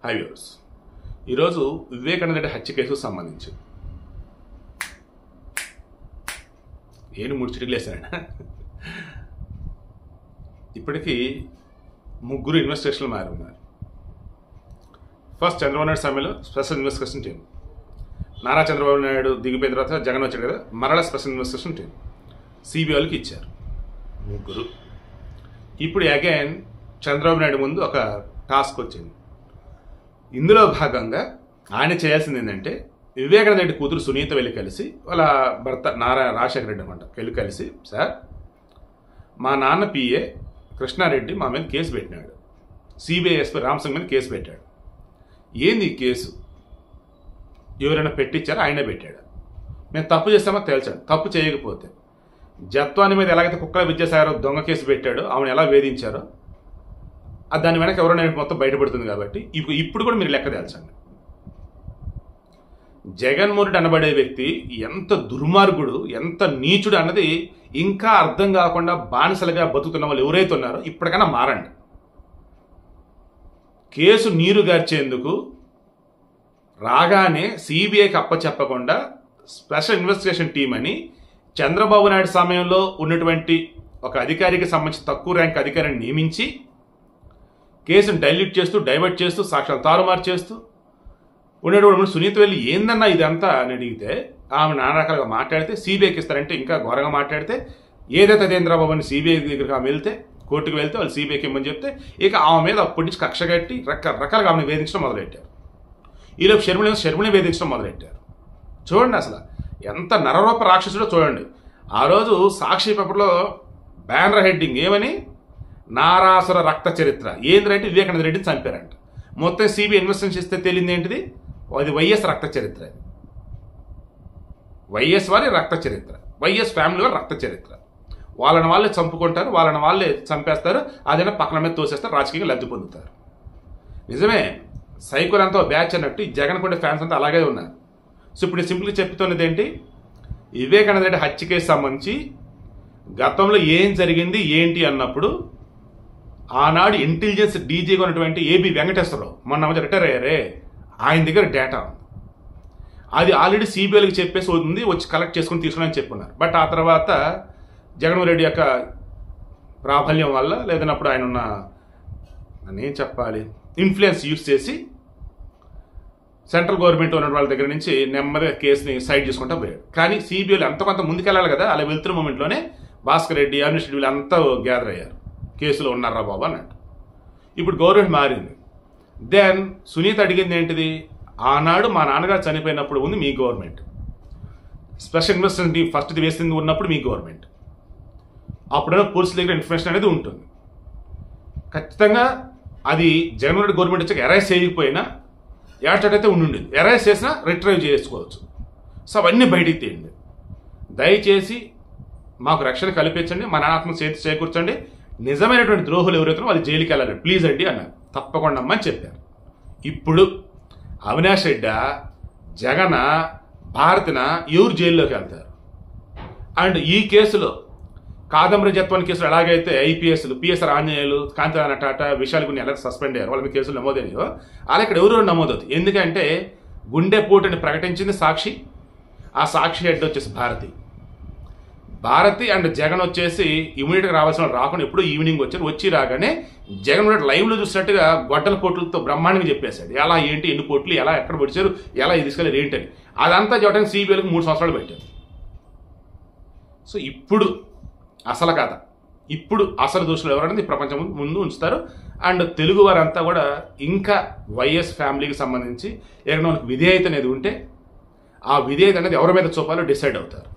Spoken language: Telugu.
హాయ్ వ్యూవర్స్, ఈరోజు వివేకానంద రెడ్డి హత్య కేసుకు సంబంధించి ఏంటి 3 చిటికలు వేశారండి. ఇప్పటికీ 3 ఇన్వెస్టిగేషన్లు మారి ఉన్నారు. ఫస్ట్ చంద్రబాబు నాయుడు సమయంలో special investigation team, Nara Chandrababu Naidu దిగిపోయిన తర్వాత జగన్ వచ్చాడు కదా, మరలా స్పెషల్ ఇన్వెస్టిగేషన్ టీం సిబిఐకి ఇచ్చారు 3. ఇప్పుడు అగైన్ చంద్రబాబు నాయుడు ముందు ఒక టాస్క్ వచ్చింది. ఇందులో భాగంగా ఆయన చేయాల్సింది ఏంటంటే, వివేకానంద రెడ్డి కూతురు సునీత వెళ్ళి కలిసి వాళ్ళ భర్త రాజశేఖర రెడ్డి అనమాట వెళ్ళి కలిసి, సార్ మా నాన్న పిఏ కృష్ణారెడ్డి మా మీద కేసు పెట్టినాడు, సిబిఐ ఎస్పీ రామసింగ్ మీద కేసు పెట్టాడు. ఏంది ఈ కేసు? ఎవరైనా పెట్టించారో ఆయనే పెట్టాడు. మేము తప్పు చేస్తామో తేల్చాడు. తప్పు చేయకపోతే జత్వాని మీద ఎలాగైతే కుక్కల విద్యాసాగర్ దొంగ కేసు పెట్టాడో, ఆమెను ఎలా వేధించారో దాని వెనక ఎవరైనా మొత్తం బయటపడుతుంది. కాబట్టి ఇప్పుడు కూడా మీరు లెక్క తేల్చండి. జగన్మోహన్ రెడ్డి అనబడే వ్యక్తి ఎంత దుర్మార్గుడు, ఎంత నీచుడు అన్నది ఇంకా అర్థం కాకుండా బానిసలుగా బతుకుతున్న వాళ్ళు ఎవరైతే ఉన్నారో ఇప్పటికైనా మారండి. కేసు నీరు గార్చేందుకు రాగానే సిబిఐకి అప్పచెప్పకుండా స్పెషల్ ఇన్వెస్టిగేషన్ టీం అని చంద్రబాబు నాయుడు సమయంలో ఉన్నటువంటి ఒక అధికారికి సంబంధించి తక్కువ ర్యాంక్ అధికారిని నియమించి కేసును డైవర్ట్ చేస్తూ సాక్ష్యాలు తారుమారు చేస్తూ ఉండేటప్పుడు సునీత వెళ్ళి ఏందన్నా ఇదంతా అని అడిగితే ఆమె నానా రకాలుగా మాట్లాడితే, సిబిఐకి ఇస్తారంటే ఇంకా ఘోరంగా మాట్లాడితే, ఏదైతే అదేంద్రబాబు అని సిబిఐ దగ్గరికి ఆమె వెళ్తే, కోర్టుకు వెళ్తే వాళ్ళు సిబిఐకి ఇమ్మని చెప్తే ఇక ఆమె మీద అప్పటి నుంచి కక్ష కట్టి రకరకాలుగా ఆమెను వేధించడం మొదలెట్టారు. ఈలోపు షర్మిని వేధించడం మొదలెట్టారు. చూడండి అసలు ఎంత నరరూప రాక్షసుడో చూడండి. ఆ రోజు సాక్షి పేపర్లో బ్యానర్ హెడ్డింగ్ ఏమని, నారాసుర రక్త చరిత్ర. ఏంటంటే వివేకానంద రెడ్డిని చంపారంట. మొత్తం సిబిఐ ఇన్వెస్టిగేషన్ చేస్తే తేలింది ఏంటిది, అది వైఎస్ రక్త చరిత్ర. వైఎస్ వారి రక్త చరిత్ర, వైఎస్ ఫ్యామిలీ వారి రక్త చరిత్ర. వాళ్ళని వాళ్ళే చంపుకుంటారు, వాళ్ళని వాళ్ళే చంపేస్తారు, అదైనా పక్కన మీద తోసేస్తారు, రాజకీయంగా లబ్ధి పొందుతారు. నిజమే, సైకోలంతా బ్యాచ్ అన్నట్టు ఈ జగన్ కూడా ఫ్యాన్స్ అంతా అలాగే ఉన్నారు. సో ఇప్పుడు సింపుల్గా చెప్తున్నది ఏంటి, వివేకానంద రెడ్డి హత్య కేసు సంబంధించి గతంలో ఏం జరిగింది ఏంటి అన్నప్పుడు ఆనాడు ఇంటెలిజెన్స్ డీజీగా ఉన్నటువంటి ఏబి వెంకటేశ్వరరావు మొన్న రిటైర్ అయ్యారే, ఆయన దగ్గర డేటా ఉంది. అది ఆల్రెడీ సిబిఐకి చెప్పేసి ఉంది, వచ్చి కలెక్ట్ చేసుకుని తీసుకుని చెప్పున్నారు. బట్ ఆ తర్వాత జగన్మోహన్ రెడ్డి యొక్క ప్రాబల్యం వల్ల, లేదన్నప్పుడు ఆయన ఉన్న ఏం చెప్పాలి ఇన్ఫ్లుయెన్స్ యూజ్ చేసి సెంట్రల్ గవర్నమెంట్ ఉన్న వాళ్ళ దగ్గర నుంచి నెమ్మదిగా కేసుని సైడ్ చేసుకుంటూ పోయాడు. కానీ సిబిఐలు అంత కొంత ముందుకెళ్ళాలి కదా, అలా వెళ్తున్న మూమెంట్లోనే భాస్కర్ రెడ్డి, అవినాష్ రెడ్డి వీళ్ళంతా గ్యాదర్ అయ్యారు, కేసులో ఉన్నారా బాబు అన్నట్టు. ఇప్పుడు గవర్నమెంట్ మారింది. దెన్ సునీత అడిగింది ఏంటిది, ఆనాడు మా నాన్నగారు చనిపోయినప్పుడు ఉంది మీ government, special investigation team first వేసింది ఉన్నప్పుడు మీ గవర్నమెంట్, అప్పుడైనా పోలీసుల దగ్గర ఇన్ఫర్మేషన్ అనేది ఉంటుంది. ఖచ్చితంగా అది జగన్మోహన్ రెడ్డి గవర్నమెంట్ వచ్చాక ఎరైజ్ చేయకపోయినా ఏటైతే ఉండుండేది, ఎరైజ్ చేసినా రిట్రైవ్ చేసుకోవచ్చు. సో అవన్నీ బయటికి తీయండి. దయచేసి మాకు రక్షణ కల్పించండి, మా నాన్న ఆత్మ చేకూర్చండి, నిజమైనటువంటి ద్రోహులు ఎవరైతే వాళ్ళు జైలుకి వెళ్ళాలి ప్లీజ్ అండి అన్నారు. తప్పకుండా అమ్మని చెప్పారు. ఇప్పుడు అవినాష్ రెడ్డి, జగన్, భారతిన ఎవరు జైల్లోకి వెళ్తారు? అండ్ ఈ కేసులో కాదంబరి జత్వాని కేసులు ఎలాగైతే ఐపీఎస్లు పిఎస్ఆర్ ఆంజనేయులు, కాంతిరాణ టాటా, విశాల్ గుని ఎలా సస్పెండ్ అయ్యారు, వాళ్ళ మీద కేసులు నమోదయ్యాయో అలా ఇక్కడ ఎవరు నమోదవుతుంది. ఎందుకంటే గుండెపోటుని ప్రకటించింది సాక్షి, ఆ సాక్షి హెడ్ వచ్చేసి భారతి అండ్ జగన్ వచ్చేసి ఇమీడియట్గా రావాల్సిన రాకుండా ఎప్పుడో ఈవినింగ్ వచ్చారు. వచ్చి రాగానే జగన్ లైవ్లో చూసినట్టుగా గొడ్డల పోట్లతో బ్రహ్మాండంగా చెప్పేశాడు, ఎలా ఏంటి, ఎన్ని పోట్లు, ఎలా ఎక్కడ పొడిచారు, ఎలా తీసుకెళ్ళారు ఏంటని. అదంతా చెప్పడానికి సిబిఐలకు 3 సంవత్సరాలు పెట్టారు. సో ఇప్పుడు అసలు కథ, ఇప్పుడు అసలు దోషులు ఎవరనేది ప్రపంచం ముందు ఉంచుతారు. అండ్ తెలుగు వారంతా కూడా ఇంకా వైఎస్ ఫ్యామిలీకి సంబంధించి ఏదైనా విధేయత అనేది ఉంటే ఆ విధేయత అనేది ఎవరి మీద చూపాలో డిసైడ్ అవుతారు.